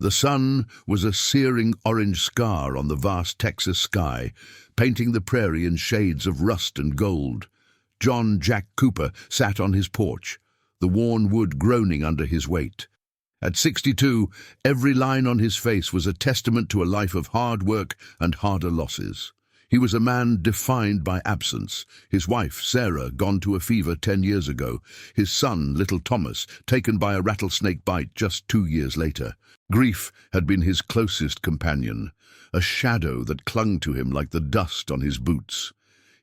The sun was a searing orange scar on the vast Texas sky, painting the prairie in shades of rust and gold. John Jack Cooper sat on his porch, the worn wood groaning under his weight. At 62, every line on his face was a testament to a life of hard work and harder losses. He was a man defined by absence. His wife, Sarah, gone to a fever 10 years ago. His son, little Thomas, taken by a rattlesnake bite just 2 years later. Grief had been his closest companion, a shadow that clung to him like the dust on his boots.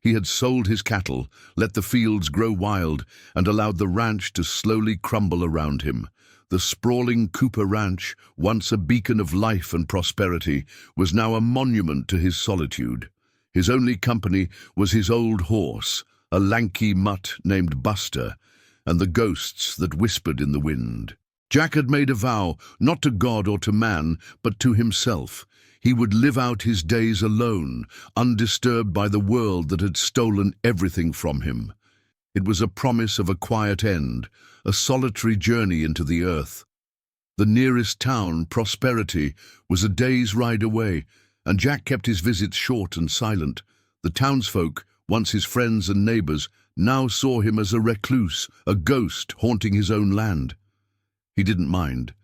He had sold his cattle, let the fields grow wild, and allowed the ranch to slowly crumble around him. The sprawling Cooper Ranch, once a beacon of life and prosperity, was now a monument to his solitude. His only company was his old horse, a lanky mutt named Buster, and the ghosts that whispered in the wind. Jack had made a vow, not to God or to man, but to himself. He would live out his days alone, undisturbed by the world that had stolen everything from him. It was a promise of a quiet end, a solitary journey into the earth. The nearest town, Prosperity, was a day's ride away, and Jack kept his visits short and silent. The townsfolk, once his friends and neighbors, now saw him as a recluse, a ghost haunting his own land. He didn't mind.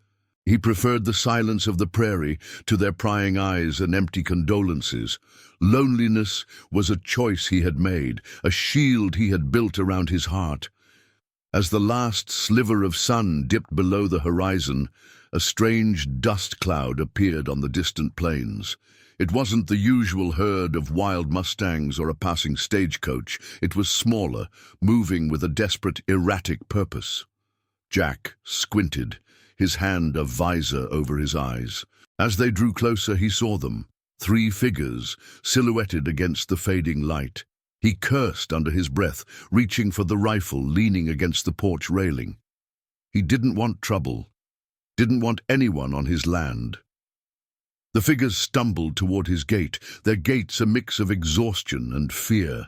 He preferred the silence of the prairie to their prying eyes and empty condolences. Loneliness was a choice he had made, a shield he had built around his heart. As the last sliver of sun dipped below the horizon, a strange dust cloud appeared on the distant plains. It wasn't the usual herd of wild mustangs or a passing stagecoach. It was smaller, moving with a desperate, erratic purpose. Jack squinted, his hand a visor over his eyes. As they drew closer, he saw them, 3 figures, silhouetted against the fading light. He cursed under his breath, reaching for the rifle, leaning against the porch railing. He didn't want trouble, didn't want anyone on his land. The figures stumbled toward his gate, their gaits a mix of exhaustion and fear.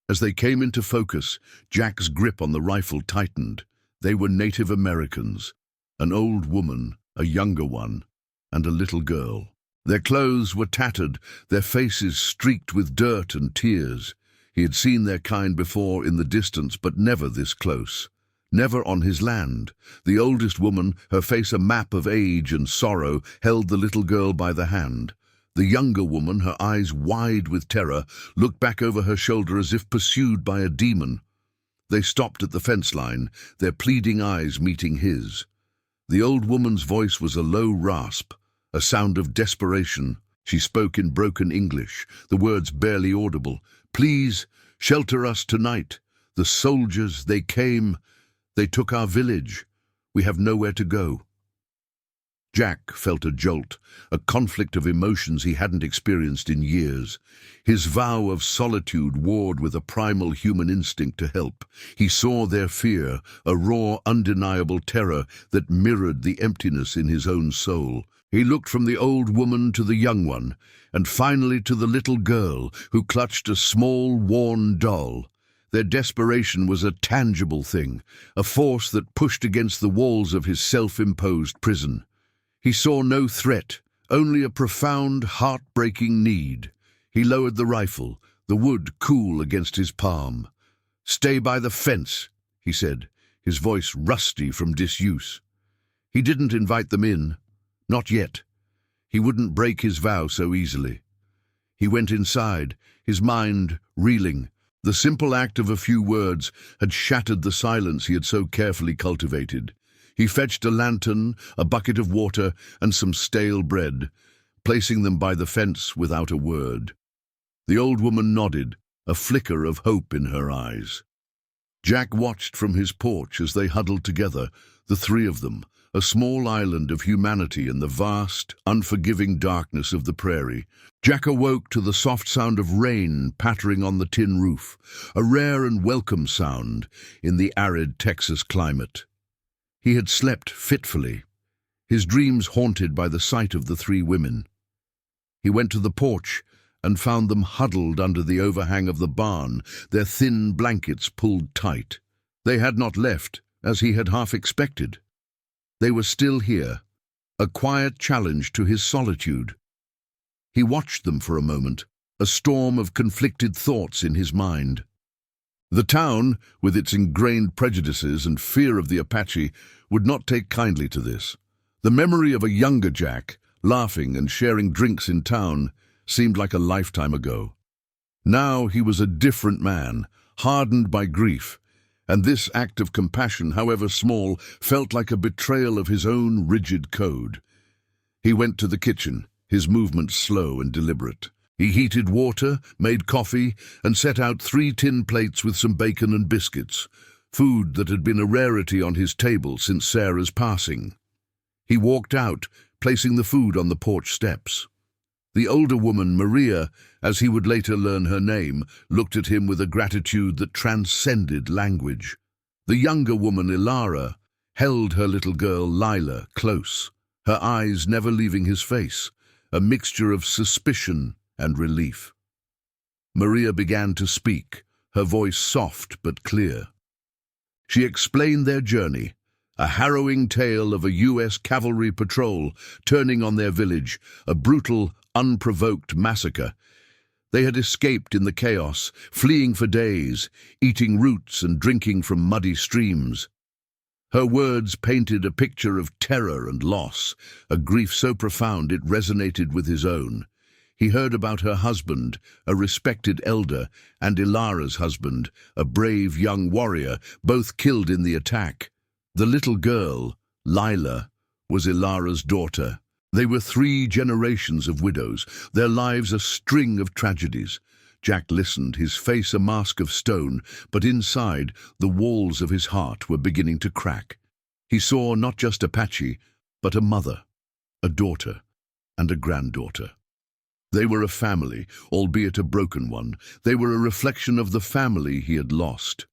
As they came into focus, Jack's grip on the rifle tightened. They were Native Americans, an old woman, a younger one, and a little girl. Their clothes were tattered, their faces streaked with dirt and tears. He had seen their kind before in the distance, but never this close. Never on his land. The oldest woman, her face a map of age and sorrow, held the little girl by the hand. The younger woman, her eyes wide with terror, looked back over her shoulder as if pursued by a demon. They stopped at the fence line, their pleading eyes meeting his. The old woman's voice was a low rasp, a sound of desperation. She spoke in broken English, the words barely audible. "Please, shelter us tonight. The soldiers, they came. They took our village. We have nowhere to go." Jack felt a jolt, a conflict of emotions he hadn't experienced in years. His vow of solitude warred with a primal human instinct to help. He saw their fear, a raw, undeniable terror that mirrored the emptiness in his own soul. He looked from the old woman to the young one, and finally to the little girl who clutched a small, worn doll. Their desperation was a tangible thing, a force that pushed against the walls of his self-imposed prison. He saw no threat, only a profound, heart-breaking need. He lowered the rifle, the wood cool against his palm. "Stay by the fence," he said, his voice rusty from disuse. He didn't invite them in. Not yet. He wouldn't break his vow so easily. He went inside, his mind reeling. The simple act of a few words had shattered the silence he had so carefully cultivated. He fetched a lantern, a bucket of water, and some stale bread, placing them by the fence without a word. The old woman nodded, a flicker of hope in her eyes. Jack watched from his porch as they huddled together, the 3 of them, a small island of humanity in the vast, unforgiving darkness of the prairie. Jack awoke to the soft sound of rain pattering on the tin roof, a rare and welcome sound in the arid Texas climate. He had slept fitfully, his dreams haunted by the sight of the 3 women. He went to the porch and found them huddled under the overhang of the barn, their thin blankets pulled tight. They had not left, as he had half expected. They were still here, a quiet challenge to his solitude. He watched them for a moment, a storm of conflicted thoughts in his mind. The town, with its ingrained prejudices and fear of the Apache, would not take kindly to this. The memory of a younger Jack, laughing and sharing drinks in town, seemed like a lifetime ago. Now he was a different man, hardened by grief, and this act of compassion, however small, felt like a betrayal of his own rigid code. He went to the kitchen, his movements slow and deliberate. He heated water, made coffee, and set out 3 tin plates with some bacon and biscuits, food that had been a rarity on his table since Sarah's passing. He walked out, placing the food on the porch steps. The older woman, Maria, as he would later learn her name, looked at him with a gratitude that transcended language. The younger woman, Ilara, held her little girl, Lila, close, her eyes never leaving his face, a mixture of suspicion and relief. Maria began to speak, her voice soft but clear. She explained their journey, a harrowing tale of a U.S. cavalry patrol turning on their village, a brutal, unprovoked massacre. They had escaped in the chaos, fleeing for days, eating roots and drinking from muddy streams. Her words painted a picture of terror and loss, a grief so profound it resonated with his own. He heard about her husband, a respected elder, and Ilara's husband, a brave young warrior, both killed in the attack. The little girl, Lila, was Ilara's daughter. They were 3 generations of widows, their lives a string of tragedies. Jack listened, his face a mask of stone, but inside, the walls of his heart were beginning to crack. He saw not just Apache, but a mother, a daughter, and a granddaughter. They were a family, albeit a broken one. They were a reflection of the family he had lost.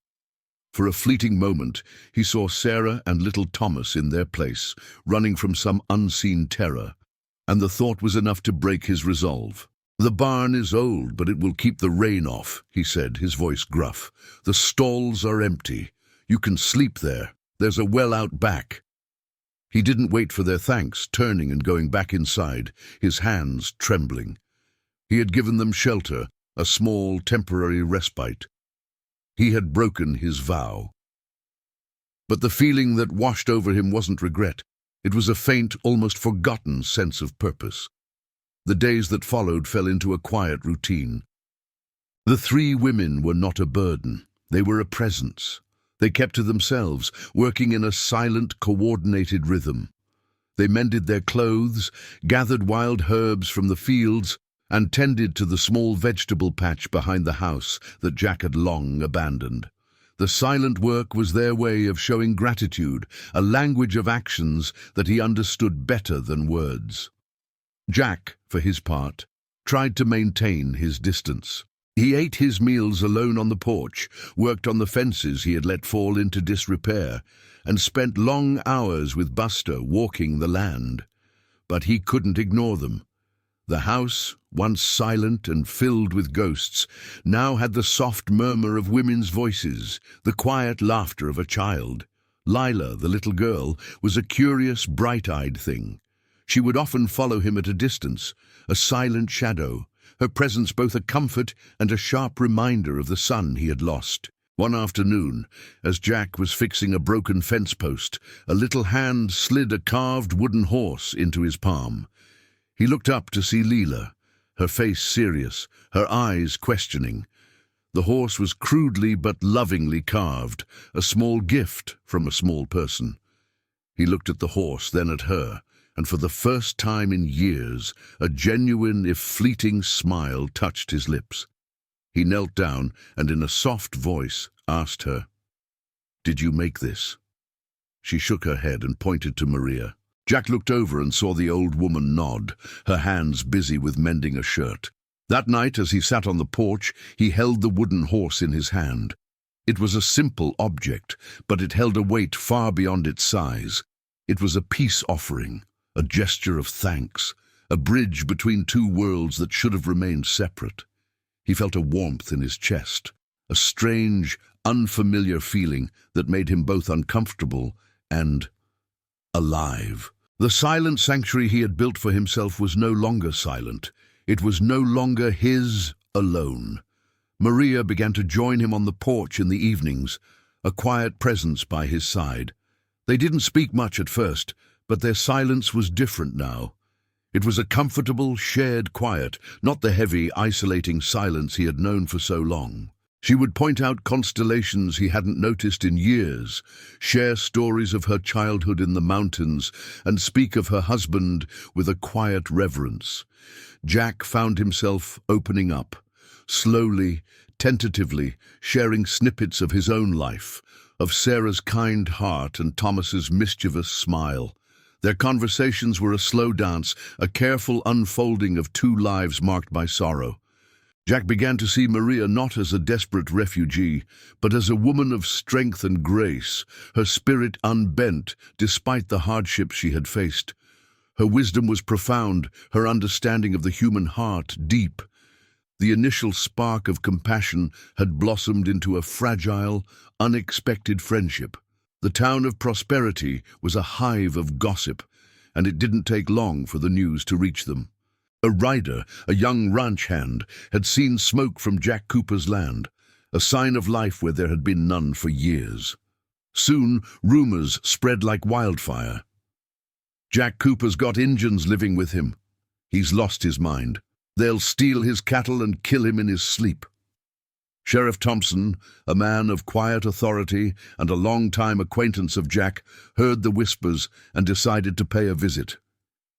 For a fleeting moment, he saw Sarah and little Thomas in their place, running from some unseen terror, and the thought was enough to break his resolve. "The barn is old, but it will keep the rain off," he said, his voice gruff. "The stalls are empty. You can sleep there. There's a well out back." He didn't wait for their thanks, turning and going back inside, his hands trembling. He had given them shelter, a small, temporary respite. He had broken his vow. But the feeling that washed over him wasn't regret. It was a faint, almost forgotten sense of purpose. The days that followed fell into a quiet routine. The 3 women were not a burden. They were a presence. They kept to themselves, working in a silent, coordinated rhythm. They mended their clothes, gathered wild herbs from the fields, and tended to the small vegetable patch behind the house that Jack had long abandoned. The silent work was their way of showing gratitude, a language of actions that he understood better than words. Jack, for his part, tried to maintain his distance. He ate his meals alone on the porch, worked on the fences he had let fall into disrepair, and spent long hours with Buster walking the land. But he couldn't ignore them. The house, once silent and filled with ghosts, now had the soft murmur of women's voices, the quiet laughter of a child. Lila, the little girl, was a curious, bright-eyed thing. She would often follow him at a distance, a silent shadow, her presence both a comfort and a sharp reminder of the son he had lost. One afternoon, as Jack was fixing a broken fence post, a little hand slid a carved wooden horse into his palm. He looked up to see Lila, her face serious, her eyes questioning. The horse was crudely but lovingly carved, a small gift from a small person. He looked at the horse, then at her, and for the first time in years, a genuine, if fleeting, smile touched his lips. He knelt down and in a soft voice asked her, "Did you make this?" She shook her head and pointed to Maria. Jack looked over and saw the old woman nod, her hands busy with mending a shirt. That night, as he sat on the porch, he held the wooden horse in his hand. It was a simple object, but it held a weight far beyond its size. It was a peace offering, a gesture of thanks, a bridge between 2 worlds that should have remained separate. He felt a warmth in his chest, a strange, unfamiliar feeling that made him both uncomfortable and alive. The silent sanctuary he had built for himself was no longer silent. It was no longer his alone. Maria began to join him on the porch in the evenings, a quiet presence by his side. They didn't speak much at first, but their silence was different now. It was a comfortable, shared quiet, not the heavy, isolating silence he had known for so long. She would point out constellations he hadn't noticed in years, share stories of her childhood in the mountains, and speak of her husband with a quiet reverence. Jack found himself opening up, slowly, tentatively, sharing snippets of his own life, of Sarah's kind heart and Thomas's mischievous smile. Their conversations were a slow dance, a careful unfolding of two lives marked by sorrow. Jack began to see Maria not as a desperate refugee, but as a woman of strength and grace, her spirit unbent despite the hardships she had faced. Her wisdom was profound, her understanding of the human heart deep. The initial spark of compassion had blossomed into a fragile, unexpected friendship. The town of Prosperity was a hive of gossip, and it didn't take long for the news to reach them. A rider, a young ranch hand, had seen smoke from Jack Cooper's land, a sign of life where there had been none for years. Soon, rumors spread like wildfire. Jack Cooper's got Injuns living with him. He's lost his mind. They'll steal his cattle and kill him in his sleep. Sheriff Thompson, a man of quiet authority and a long-time acquaintance of Jack, heard the whispers and decided to pay a visit.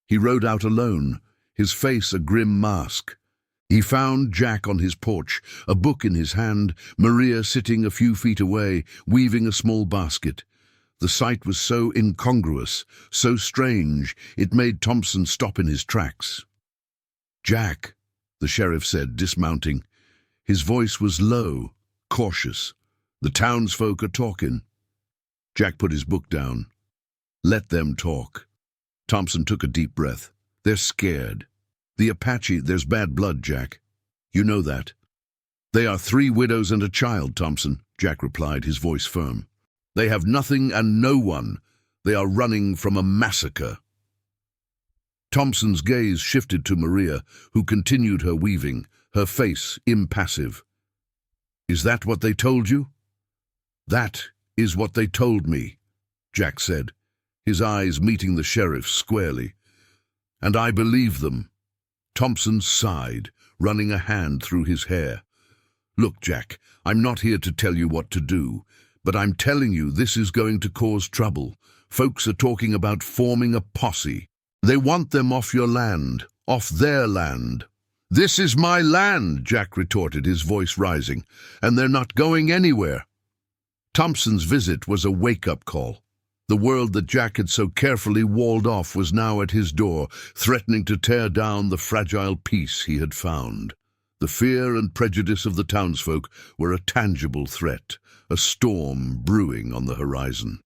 He rode out alone, his face a grim mask. He found Jack on his porch, a book in his hand, Maria sitting a few feet away, weaving a small basket. The sight was so incongruous, so strange, it made Thompson stop in his tracks. "Jack," the sheriff said, dismounting. His voice was low, cautious. "The townsfolk are talking." Jack put his book down. "Let them talk." Thompson took a deep breath. "They're scared. The Apache, there's bad blood, Jack. You know that." "They are 3 widows and a child, Thompson," Jack replied, his voice firm. "They have nothing and no one. They are running from a massacre." Thompson's gaze shifted to Maria, who continued her weaving, her face impassive. "Is that what they told you?" "That is what they told me," Jack said, his eyes meeting the sheriff's squarely. "And I believe them." Thompson sighed, running a hand through his hair. "Look, Jack, I'm not here to tell you what to do, but I'm telling you this is going to cause trouble. Folks are talking about forming a posse. They want them off your land, off their land." "This is my land," Jack retorted, his voice rising, "and they're not going anywhere." Thompson's visit was a wake-up call. The world that Jack had so carefully walled off was now at his door, threatening to tear down the fragile peace he had found. The fear and prejudice of the townsfolk were a tangible threat, a storm brewing on the horizon.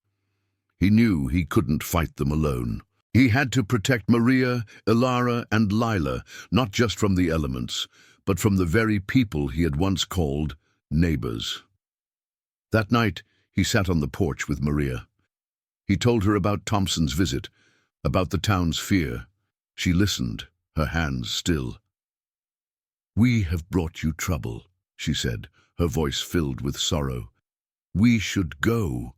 He knew he couldn't fight them alone. He had to protect Maria, Ilara, and Lila, not just from the elements, but from the very people he had once called neighbors. That night, he sat on the porch with Maria. He told her about Thompson's visit, about the town's fear. She listened, her hands still. "We have brought you trouble," she said, her voice filled with sorrow. "We should go."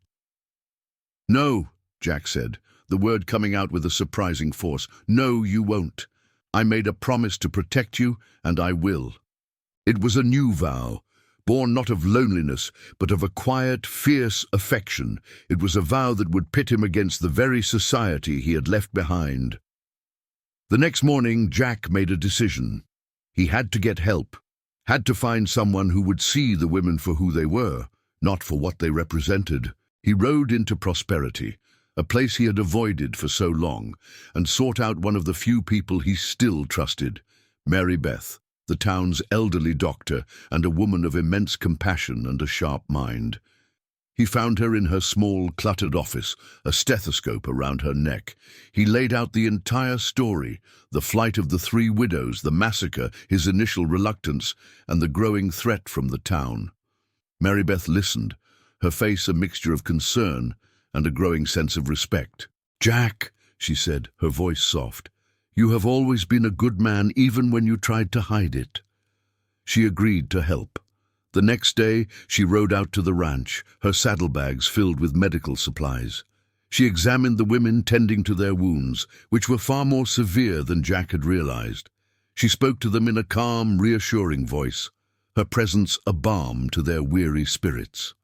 "No," Jack said, the word coming out with a surprising force. "No, you won't. I made a promise to protect you, and I will." It was a new vow, born not of loneliness, but of a quiet, fierce affection. It was a vow that would pit him against the very society he had left behind. The next morning, Jack made a decision. He had to get help, had to find someone who would see the women for who they were, not for what they represented. He rode into Prosperity, a place he had avoided for so long, and sought out one of the few people he still trusted, Mary Beth, the town's elderly doctor and a woman of immense compassion and a sharp mind. He found her in her small, cluttered office, a stethoscope around her neck. He laid out the entire story, the flight of the 3 widows, the massacre, his initial reluctance, and the growing threat from the town. Mary Beth listened, her face a mixture of concern and a growing sense of respect. "Jack," she said, her voice soft. "You have always been a good man even when you tried to hide it." She agreed to help. The next day, she rode out to the ranch, her saddlebags filled with medical supplies. She examined the women tending to their wounds, which were far more severe than Jack had realized. She spoke to them in a calm, reassuring voice, her presence a balm to their weary spirits.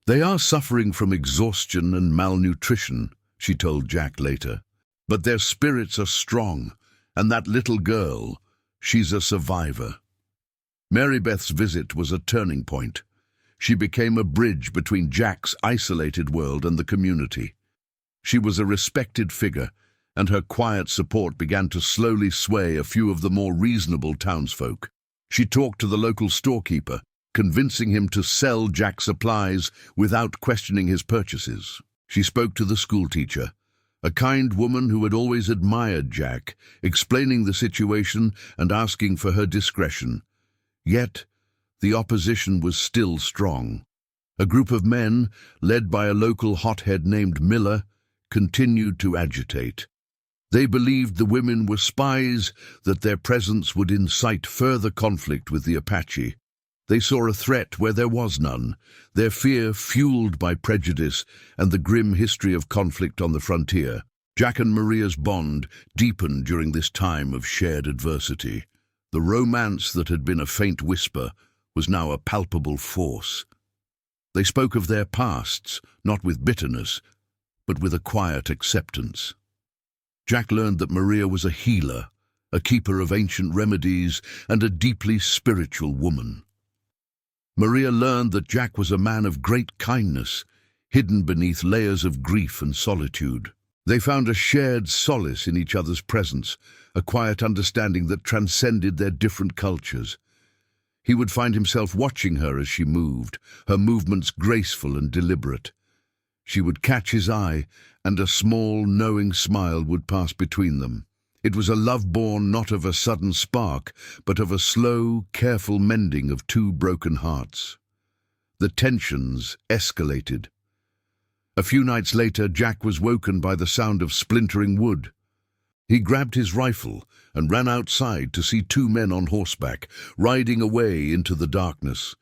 "They are suffering from exhaustion and malnutrition," she told Jack later. "But their spirits are strong, and that little girl, she's a survivor." Mary Beth's visit was a turning point. She became a bridge between Jack's isolated world and the community. She was a respected figure, and her quiet support began to slowly sway a few of the more reasonable townsfolk. She talked to the local storekeeper, convincing him to sell Jack supplies without questioning his purchases. She spoke to the schoolteacher, a kind woman who had always admired Jack, explaining the situation and asking for her discretion. Yet, the opposition was still strong. A group of men, led by a local hothead named Miller, continued to agitate. They believed the women were spies, that their presence would incite further conflict with the Apache. They saw a threat where there was none, their fear fueled by prejudice and the grim history of conflict on the frontier. Jack and Maria's bond deepened during this time of shared adversity. The romance that had been a faint whisper was now a palpable force. They spoke of their pasts, not with bitterness, but with a quiet acceptance. Jack learned that Maria was a healer, a keeper of ancient remedies, and a deeply spiritual woman. Maria learned that Jack was a man of great kindness, hidden beneath layers of grief and solitude. They found a shared solace in each other's presence, a quiet understanding that transcended their different cultures. He would find himself watching her as she moved, her movements graceful and deliberate. She would catch his eye, and a small, knowing smile would pass between them. It was a love born not of a sudden spark, but of a slow, careful mending of two broken hearts. The tensions escalated. A few nights later, Jack was woken by the sound of splintering wood. He grabbed his rifle and ran outside to see two men on horseback, riding away into the darkness.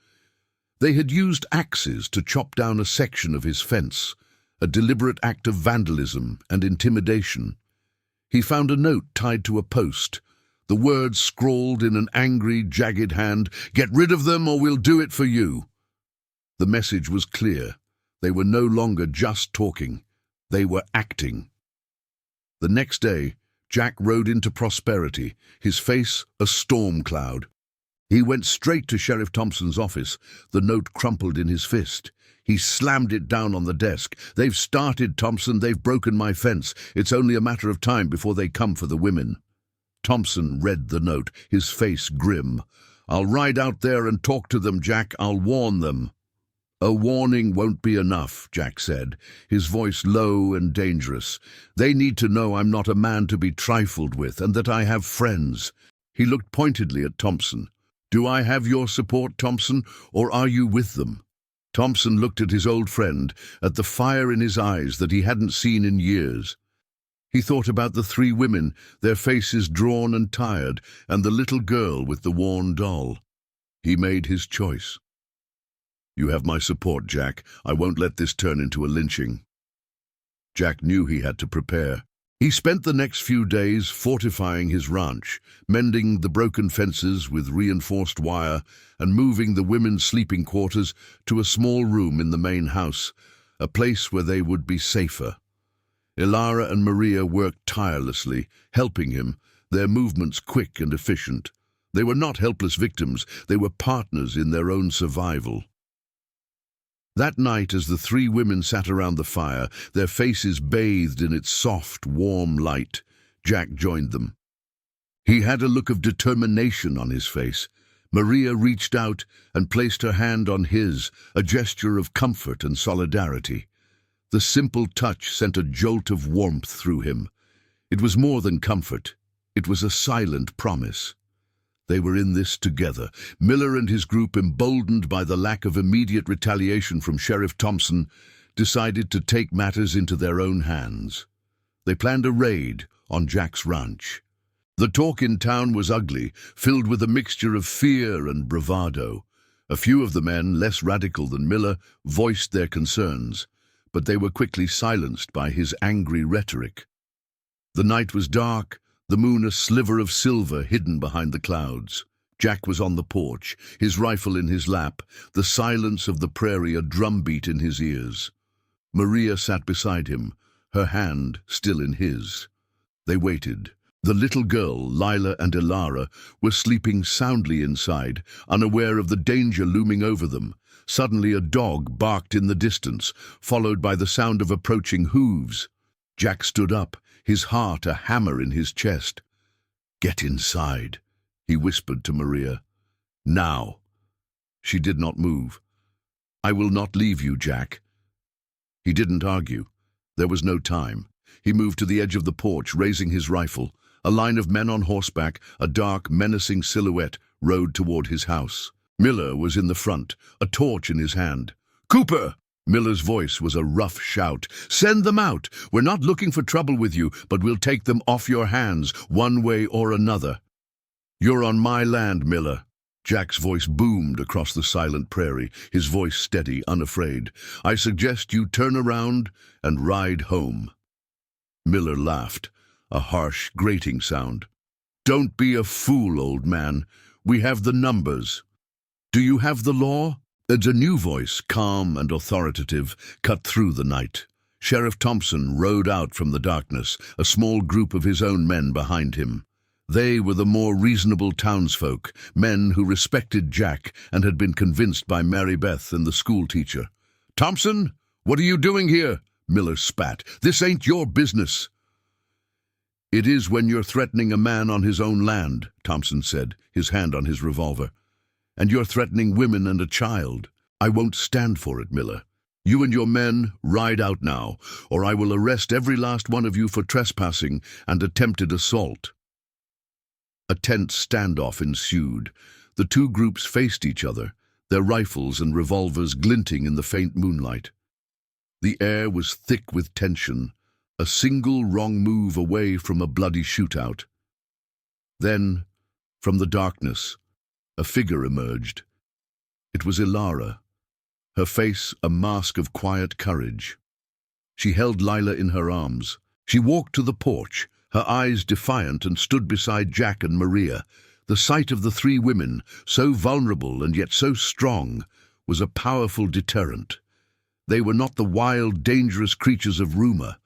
They had used axes to chop down a section of his fence, a deliberate act of vandalism and intimidation. He found a note tied to a post, the words scrawled in an angry, jagged hand, "Get rid of them or we'll do it for you." The message was clear. They were no longer just talking. They were acting. The next day, Jack rode into prosperity, his face a storm cloud. He went straight to Sheriff Thompson's office, the note crumpled in his fist. He slammed it down on the desk. "They've started, Thompson. They've broken my fence. It's only a matter of time before they come for the women." Thompson read the note, his face grim. "I'll ride out there and talk to them, Jack. I'll warn them." "A warning won't be enough," Jack said, his voice low and dangerous. "They need to know I'm not a man to be trifled with and that I have friends." He looked pointedly at Thompson. "Do I have your support, Thompson, or are you with them?" Thompson looked at his old friend, at the fire in his eyes that he hadn't seen in years. He thought about the three women, their faces drawn and tired, and the little girl with the worn doll. He made his choice. "You have my support, Jack. I won't let this turn into a lynching." Jack knew he had to prepare. He spent the next few days fortifying his ranch, mending the broken fences with reinforced wire, and moving the women's sleeping quarters to a small room in the main house, a place where they would be safer. Ilara and Maria worked tirelessly, helping him, their movements quick and efficient. They were not helpless victims, they were partners in their own survival. That night, as the three women sat around the fire, their faces bathed in its soft, warm light, Jack joined them. He had a look of determination on his face. Maria reached out and placed her hand on his, a gesture of comfort and solidarity. The simple touch sent a jolt of warmth through him. It was more than comfort. It was a silent promise. They were in this together. Miller and his group, emboldened by the lack of immediate retaliation from Sheriff Thompson, decided to take matters into their own hands. They planned a raid on Jack's ranch. The talk in town was ugly, filled with a mixture of fear and bravado. A few of the men, less radical than Miller, voiced their concerns, but they were quickly silenced by his angry rhetoric. The night was dark, the moon a sliver of silver hidden behind the clouds. Jack was on the porch, his rifle in his lap, the silence of the prairie a drumbeat in his ears. Maria sat beside him, her hand still in his. They waited. The little girl, Lila, and Ilara were sleeping soundly inside, unaware of the danger looming over them. Suddenly a dog barked in the distance, followed by the sound of approaching hooves. Jack stood up, his heart a hammer in his chest. "Get inside," he whispered to Maria. "Now." She did not move. "I will not leave you, Jack." He didn't argue. There was no time. He moved to the edge of the porch, raising his rifle. A line of men on horseback, a dark, menacing silhouette, rode toward his house. Miller was in the front, a torch in his hand. "Cooper!" Miller's voice was a rough shout. "Send them out! We're not looking for trouble with you, but we'll take them off your hands, one way or another." "You're on my land, Miller." Jack's voice boomed across the silent prairie, his voice steady, unafraid. "I suggest you turn around and ride home." Miller laughed, a harsh, grating sound. "Don't be a fool, old man. We have the numbers. Do you have the law?" A new voice, calm and authoritative, cut through the night. Sheriff Thompson rode out from the darkness, a small group of his own men behind him. They were the more reasonable townsfolk, men who respected Jack and had been convinced by Mary Beth and the schoolteacher. "Thompson, what are you doing here?" Miller spat. "This ain't your business." "It is when you're threatening a man on his own land," Thompson said, his hand on his revolver. "And you're threatening women and a child. I won't stand for it, Miller. You and your men ride out now, or I will arrest every last one of you for trespassing and attempted assault." A tense standoff ensued. The two groups faced each other, their rifles and revolvers glinting in the faint moonlight. The air was thick with tension, a single wrong move away from a bloody shootout. Then, from the darkness, a figure emerged. It was Ilara, her face a mask of quiet courage. She held Lila in her arms. She walked to the porch, her eyes defiant, and stood beside Jack and Maria. The sight of the three women, so vulnerable and yet so strong, was a powerful deterrent. They were not the wild, dangerous creatures of rumor.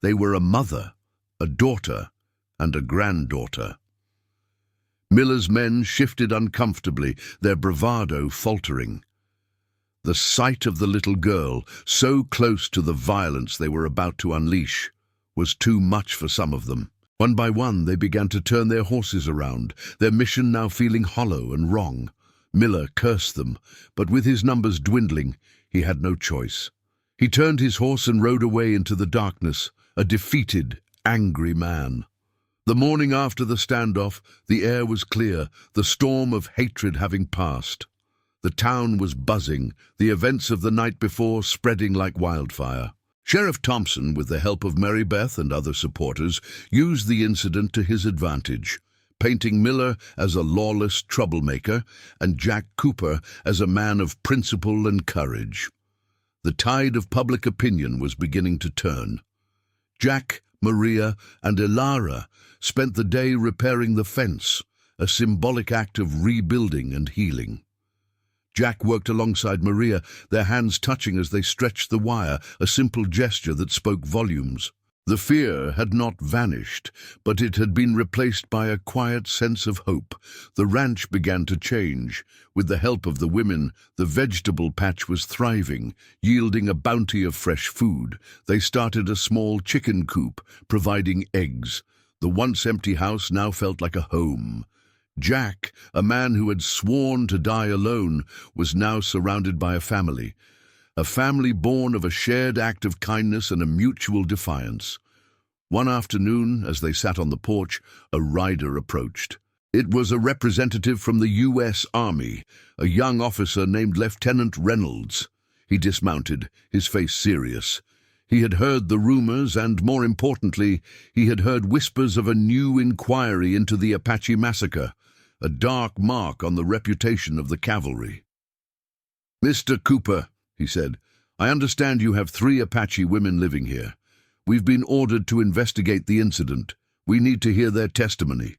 They were a mother, a daughter, and a granddaughter. Miller's men shifted uncomfortably, their bravado faltering. The sight of the little girl, so close to the violence they were about to unleash, was too much for some of them. One by one, they began to turn their horses around, their mission now feeling hollow and wrong. Miller cursed them, but with his numbers dwindling, he had no choice. He turned his horse and rode away into the darkness, a defeated, angry man. The morning after the standoff, the air was clear, the storm of hatred having passed. The town was buzzing, the events of the night before spreading like wildfire. Sheriff Thompson, with the help of Mary Beth and other supporters, used the incident to his advantage, painting Miller as a lawless troublemaker and Jack Cooper as a man of principle and courage. The tide of public opinion was beginning to turn. Jack, Maria, and Ilara spent the day repairing the fence, a symbolic act of rebuilding and healing. Jack worked alongside Maria, their hands touching as they stretched the wire, a simple gesture that spoke volumes. The fear had not vanished, but it had been replaced by a quiet sense of hope. The ranch began to change. With the help of the women, the vegetable patch was thriving, yielding a bounty of fresh food. They started a small chicken coop, providing eggs. The once empty house now felt like a home. Jack, a man who had sworn to die alone, was now surrounded by a family born of a shared act of kindness and a mutual defiance. One afternoon, as they sat on the porch, a rider approached. It was a representative from the U.S. Army, a young officer named Lieutenant Reynolds. He dismounted, his face serious. He had heard the rumors and, more importantly, he had heard whispers of a new inquiry into the Apache massacre, a dark mark on the reputation of the cavalry. "Mr. Cooper," he said, "I understand you have 3 Apache women living here. We've been ordered to investigate the incident. We need to hear their testimony."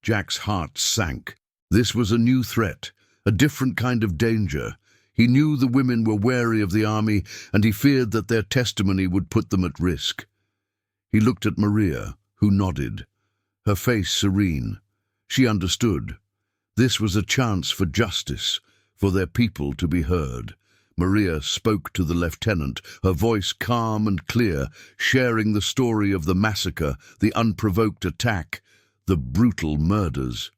Jack's heart sank. This was a new threat, a different kind of danger. He knew the women were wary of the army, and he feared that their testimony would put them at risk. He looked at Maria, who nodded, her face serene. She understood. This was a chance for justice, for their people to be heard. Maria spoke to the lieutenant, her voice calm and clear, sharing the story of the massacre, the unprovoked attack, the brutal murders.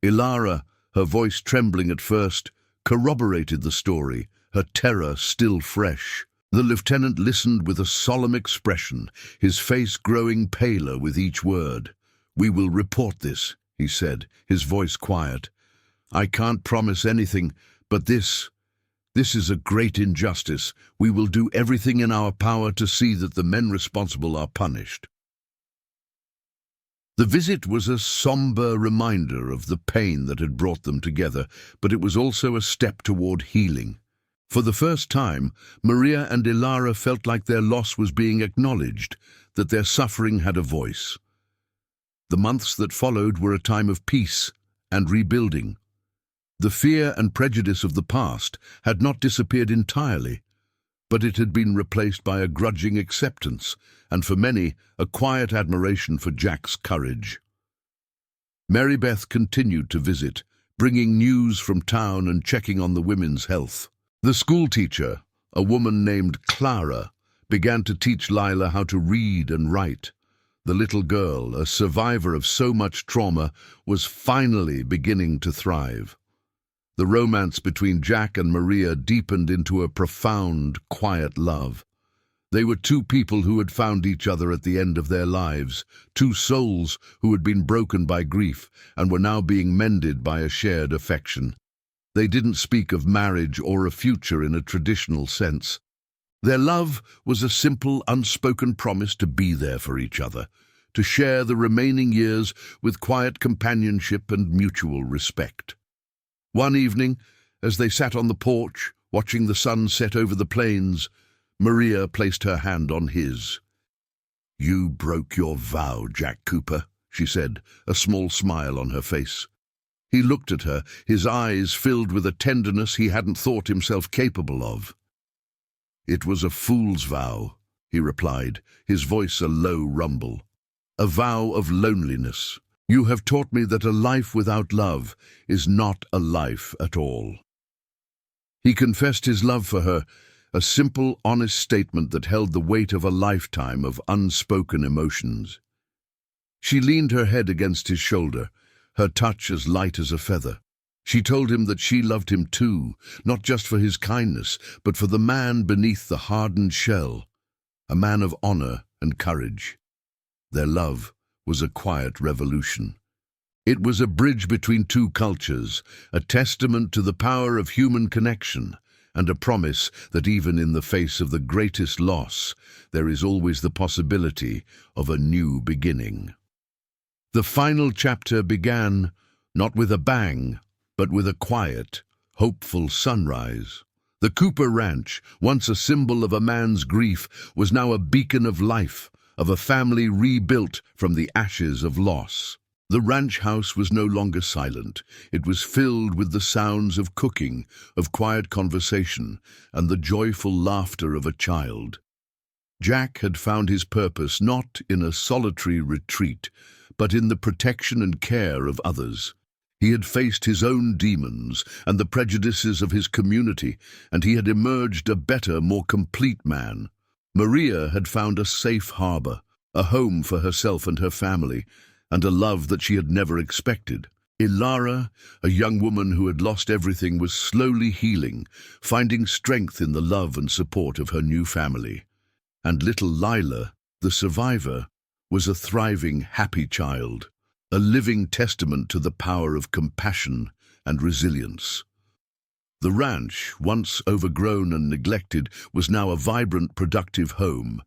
Ilara, her voice trembling at first, corroborated the story, her terror still fresh. The lieutenant listened with a solemn expression, his face growing paler with each word. "We will report this," he said, his voice quiet. "I can't promise anything, but this is a great injustice. We will do everything in our power to see that the men responsible are punished." The visit was a somber reminder of the pain that had brought them together, but it was also a step toward healing. For the first time, Maria and Ilara felt like their loss was being acknowledged, that their suffering had a voice. The months that followed were a time of peace and rebuilding. The fear and prejudice of the past had not disappeared entirely, but it had been replaced by a grudging acceptance, and for many, a quiet admiration for Jack's courage. Mary Beth continued to visit, bringing news from town and checking on the women's health. The schoolteacher, a woman named Clara, began to teach Lila how to read and write. The little girl, a survivor of so much trauma, was finally beginning to thrive. The romance between Jack and Maria deepened into a profound, quiet love. They were 2 people who had found each other at the end of their lives, 2 souls who had been broken by grief and were now being mended by a shared affection. They didn't speak of marriage or a future in a traditional sense. Their love was a simple, unspoken promise to be there for each other, to share the remaining years with quiet companionship and mutual respect. One evening, as they sat on the porch, watching the sun set over the plains, Maria placed her hand on his. "You broke your vow, Jack Cooper," she said, a small smile on her face. He looked at her, his eyes filled with a tenderness he hadn't thought himself capable of. "It was a fool's vow," he replied, his voice a low rumble. "A vow of loneliness. You have taught me that a life without love is not a life at all." He confessed his love for her, a simple, honest statement that held the weight of a lifetime of unspoken emotions. She leaned her head against his shoulder, her touch as light as a feather. She told him that she loved him too, not just for his kindness, but for the man beneath the hardened shell, a man of honor and courage. Their love was a quiet revolution. It was a bridge between 2 cultures, a testament to the power of human connection, and a promise that even in the face of the greatest loss, there is always the possibility of a new beginning. The final chapter began, not with a bang, but with a quiet, hopeful sunrise. The Cooper Ranch, once a symbol of a man's grief, was now a beacon of life, of a family rebuilt from the ashes of loss. The ranch house was no longer silent. It was filled with the sounds of cooking, of quiet conversation, and the joyful laughter of a child. Jack had found his purpose not in a solitary retreat, but in the protection and care of others. He had faced his own demons and the prejudices of his community, and he had emerged a better, more complete man. Maria had found a safe harbor, a home for herself and her family, and a love that she had never expected. Ilara, a young woman who had lost everything, was slowly healing, finding strength in the love and support of her new family. And little Lila, the survivor, was a thriving, happy child, a living testament to the power of compassion and resilience. The ranch, once overgrown and neglected, was now a vibrant, productive home.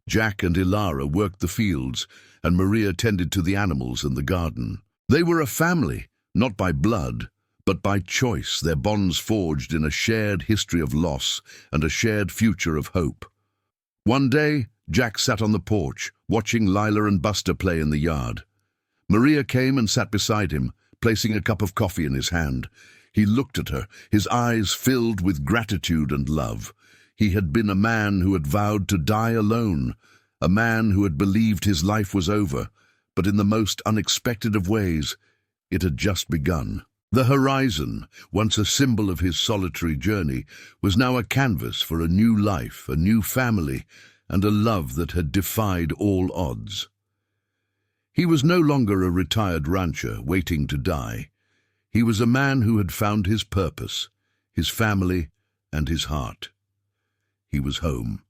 Jack and Ilara worked the fields, and Maria tended to the animals and the garden. They were a family, not by blood, but by choice, their bonds forged in a shared history of loss and a shared future of hope. One day, Jack sat on the porch, watching Lila and Buster play in the yard. Maria came and sat beside him, placing a cup of coffee in his hand. He looked at her, his eyes filled with gratitude and love. He had been a man who had vowed to die alone, a man who had believed his life was over, but in the most unexpected of ways, it had just begun. The horizon, once a symbol of his solitary journey, was now a canvas for a new life, a new family, and a love that had defied all odds. He was no longer a retired rancher waiting to die. He was a man who had found his purpose, his family, and his heart. He was home.